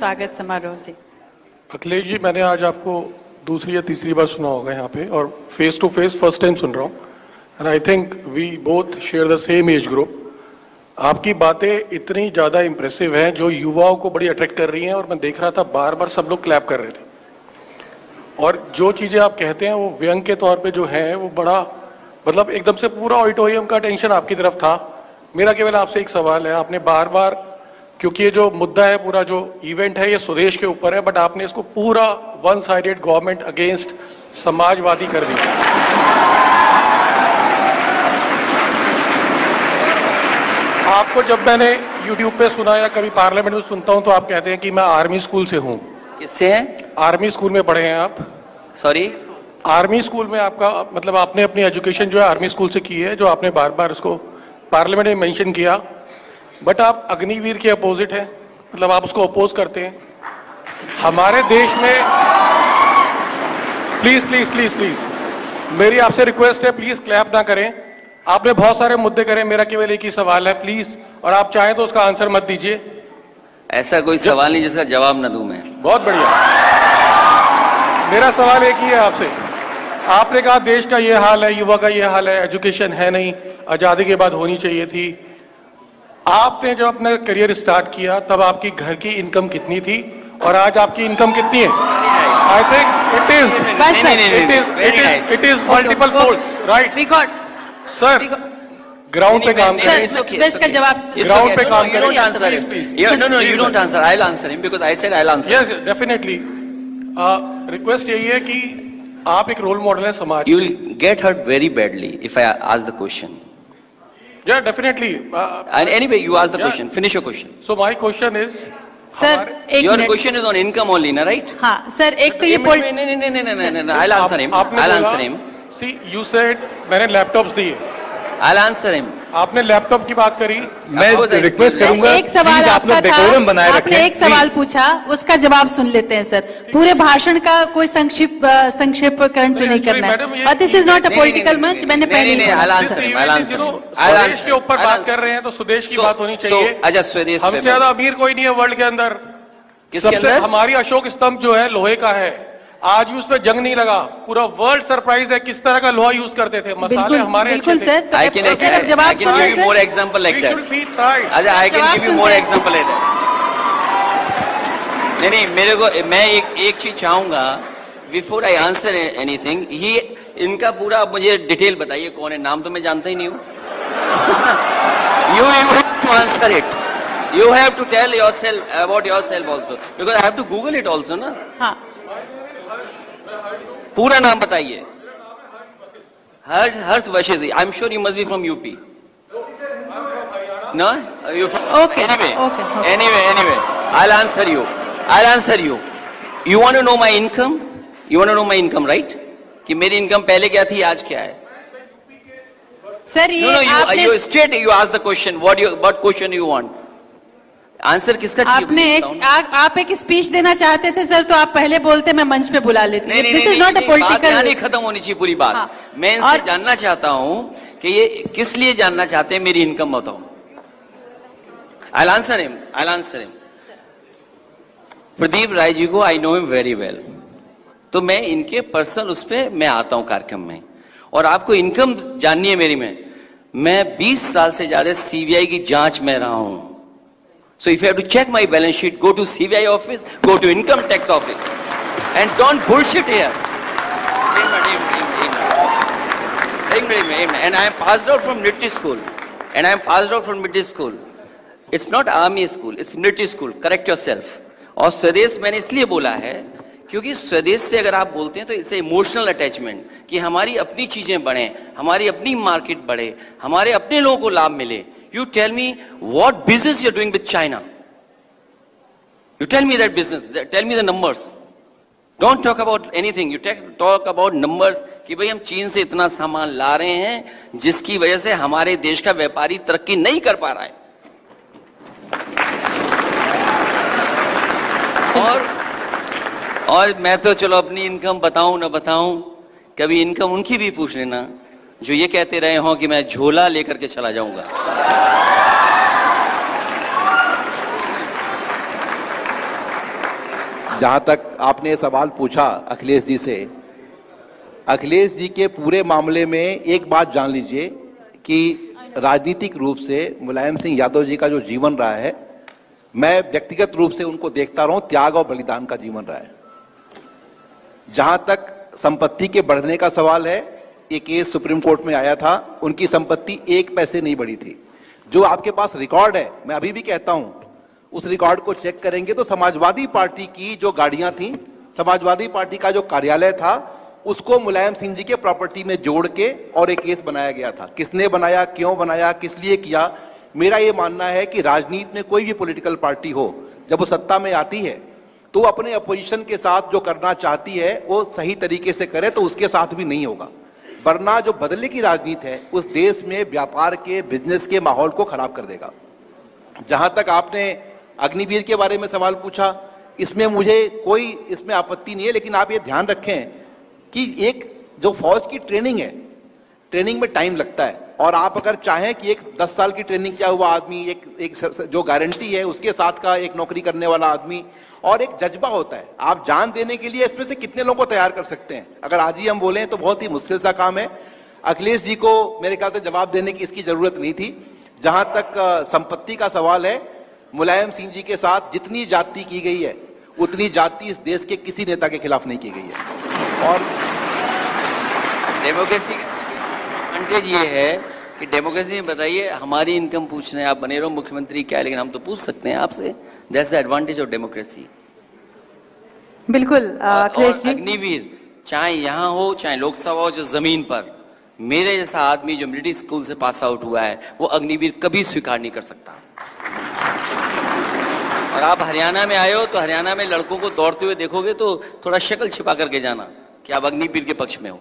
स्वागत समारोह जी। अखिलेश जी, मैंने आज आपको दूसरी या तीसरी बार सुना होगा यहाँ पे, और face to face first time सुन रहा हूँ। And I think we both share the same age group. आपकी बातें इतनी ज़्यादा इंप्रेसिव हैं जो युवाओं को बड़ी अट्रैक्ट कर रही हैं, और मैं देख रहा था बार बार सब लोग क्लैप कर रहे थे। और जो चीज़ें आप कहते हैं वो व्यंग के तौर पे जो है वो बड़ा, मतलब एकदम से पूरा ऑडिटोरियम का अटेंशन आपकी तरफ था। मेरा केवल आपसे एक सवाल है, आपने बार बार, क्योंकि ये जो मुद्दा है, पूरा जो इवेंट है ये स्वदेश के ऊपर है, बट आपने इसको पूरा one sided government against Samajwadi कर दिया। आपको जब मैंने यूट्यूब पे सुना या कभी पार्लियामेंट में सुनता हूं तो आप कहते हैं कि मैं आर्मी स्कूल से हूं। किससे हैं? आर्मी स्कूल में पढ़े हैं आप? सॉरी, आर्मी स्कूल में आपका मतलब आपने अपनी एजुकेशन जो है आर्मी स्कूल से की है, जो आपने बार बार उसको पार्लियामेंट में मेंशन किया, बट आप अग्निवीर के अपोजिट हैं, मतलब आप उसको अपोज करते हैं। हमारे देश में प्लीज प्लीज प्लीज प्लीज मेरी आपसे रिक्वेस्ट है, प्लीज क्लैप ना करें। आपने बहुत सारे मुद्दे करे, मेरा केवल एक ही सवाल है प्लीज, और आप चाहें तो उसका आंसर मत दीजिए। ऐसा कोई सवाल नहीं जिसका जवाब ना दूं मैं। बहुत बढ़िया। मेरा सवाल एक ही है आपसे। आपने कहा देश का ये हाल है, युवा का ये हाल है, एजुकेशन है नहीं, आजादी के बाद होनी चाहिए थी। आपने जब अपना करियर स्टार्ट किया तब आपकी घर की इनकम कितनी थी और आज आपकी इनकम कितनी है? I think it is multiple folds, right? Sir ground पे काम करें। इसका जवाब ग्राउंड पे काम करें। No, you don't answer. I'll answer him because I said I'll answer. Yes, definitely. Request यही है कि आप एक रोल मॉडल है समाज। You will get hurt very badly if I ask the question. Yeah, definitely. And anyway, you ask the question. Finish your question. So my question is, sir एक Your minute. question is on income only, na, right? हाँ sir, एक तो ये No. I'll answer him. I'll answer him. See, you said मैंने laptops दिए। I'll answer him. आपने laptop की बात करी। मैं रिक्वेस्ट करूंगा, एक सवाल आपका था, आपने एक सवाल पूछा, उसका जवाब सुन लेते हैं सर। पूरे भाषण का कोई संक्षेपकरण तो नहीं करना है। But this is not a political मंच। मैंने पहले ही I'll answer. स्वदेश के ऊपर बात कर रहे हैं तो स्वदेश की बात होनी चाहिए। अच्छा, स्वदेश हमसे ज्यादा अमीर कोई नहीं है वर्ल्ड के अंदर। किसके अंदर? हमारी अशोक स्तंभ जो है लोहे का है, आज भी उस पर जंग नहीं लगा। पूरा वर्ल्ड सरप्राइज है किस तरह का लोहा यूज करते थे। मसाले हमारे बिल्कुल अच्छे थे। Sir. I can give you more example like that. I can give you more example like that. नहीं, मेरे को मैं एक चीज चाहूंगा बिफोर आई आंसर एनीथिंग। इनका पूरा मुझे डिटेल बताइए, कौन है? नाम तो मैं जानता ही नहीं हूँ। You have to answer it. You have to tell yourself about yourself also because I have to Google it also, ना? हाँ। पूरा नाम बताइए। Harsh Vashishth. I am sure you must be from UP. No? You from? Okay. Anyway. I'll answer you. You want to know my income? You want to know my income, right? कि मेरी income पहले क्या थी, आज क्या है? सर ये you straight you ask the question. What question you want? Answer किसका चाहिए? आप एक स्पीच देना चाहते थे सर, तो आप पहले बोलते, मैं मंच पे बुला लेती। This is not a political. नहीं, खत्म होनी चाहिए पूरी बात। मैं इनसे जानना चाहता हूँ कि ये किस लिए जानना चाहते हैं, मेरी इनकम बताओ। I'll answer him. Pradeep Rai ji को I know him very well, तो मैं इनके पर्सनल उस पे मैं आता हूं कार्यक्रम में, और आपको इनकम जाननी है मेरी में। मैं 20 साल से ज्यादा सीबीआई की जांच में रहा हूं। So if you have to check my balance sheet, go to CBI office, go to income tax office and don't bullshit here. And I am passed out from military school. It's not army school, it's military school. Correct yourself. और स्वदेश मैंने इसलिए बोला है क्योंकि स्वदेश से अगर आप बोलते हैं तो इट्स इमोशनल अटैचमेंट, कि हमारी अपनी चीजें बढ़े, हमारी अपनी मार्केट बढ़े, हमारे अपने लोगों को लाभ मिले। You tell me what business you're doing with China. You tell me that business. Tell me the numbers. Don't talk about anything. You talk about numbers कि भाई हम चीन से इतना सामान ला रहे हैं जिसकी वजह से हमारे देश का व्यापारी तरक्की नहीं कर पा रहा है। और मैं तो चलो अपनी इनकम बताऊं ना बताऊं, कभी इनकम उनकी भी पूछ लेना जो ये कहते रहे हो कि मैं झोला लेकर के चला जाऊंगा। जहां तक आपने सवाल पूछा अखिलेश जी से, अखिलेश जी के पूरे मामले में एक बात जान लीजिए कि राजनीतिक रूप से मुलायम सिंह यादव जी का जो जीवन रहा है, मैं व्यक्तिगत रूप से उनको देखता रहा हूं, त्याग और बलिदान का जीवन रहा है। जहां तक संपत्ति के बढ़ने का सवाल है, एक केस सुप्रीम कोर्ट में आया था, उनकी संपत्ति 1 पैसे नहीं बढ़ी थी। जो आपके पास रिकॉर्ड है, मैं अभी भी कहता हूं, उस रिकॉर्ड को चेक करेंगे तो समाजवादी पार्टी की जो गाड़ियां थी, समाजवादी पार्टी का जो कार्यालय था, उसको मुलायम सिंह जी के प्रॉपर्टी में जोड़ के और एक केस बनाया गया था। किसने बनाया, क्यों बनाया, किस लिए किया? मेरा ये मानना है कि राजनीति में कोई भी पॉलिटिकल पार्टी हो, जब वो सत्ता में आती है तो अपने अपोजिशन के साथ जो करना चाहती है वो सही तरीके से करे, तो उसके साथ भी नहीं होगा। वरना जो बदले की राजनीति है उस देश में व्यापार के, बिजनेस के माहौल को खराब कर देगा। जहां तक आपने अग्निवीर के बारे में सवाल पूछा, इसमें मुझे कोई इसमें आपत्ति नहीं है, लेकिन आप ये ध्यान रखें कि एक जो फौज की ट्रेनिंग है, ट्रेनिंग में टाइम लगता है, और आप अगर चाहें कि एक 10 साल की ट्रेनिंग किया हुआ आदमी, एक जो गारंटी है उसके साथ का एक नौकरी करने वाला आदमी, और एक जज्बा होता है, आप जान देने के लिए इसमें से कितने लोगों को तैयार कर सकते हैं? अगर आज ही हम बोलें तो बहुत ही मुश्किल सा काम है। अखिलेश जी को मेरे ख्याल से जवाब देने की इसकी जरूरत नहीं थी। जहां तक संपत्ति का सवाल है, मुलायम सिंह जी के साथ जितनी जाति की गई है उतनी जाति इस देश के किसी नेता के खिलाफ नहीं की गई है। और डेमोक्रेसी का एडवांटेज ये है कि डेमोक्रेसी में बताइए, हमारी इनकम पूछने आप बने रहो मुख्यमंत्री क्या है, लेकिन हम तो पूछ सकते हैं आपसे। That's the advantage of democracy. बिल्कुल अखिलेश जी, अग्निवीर चाहे यहाँ हो चाहे लोकसभा हो, जो जमीन पर मेरे जैसा आदमी जो मिलिट्री स्कूल से पास आउट हुआ है वो अग्निवीर कभी स्वीकार नहीं कर सकता। और आप हरियाणा में आए हो तो हरियाणा में लड़कों को दौड़ते हुए देखोगे तो थोड़ा शक्ल छिपा करके जाना कि आप अग्निवीर के पक्ष में हो।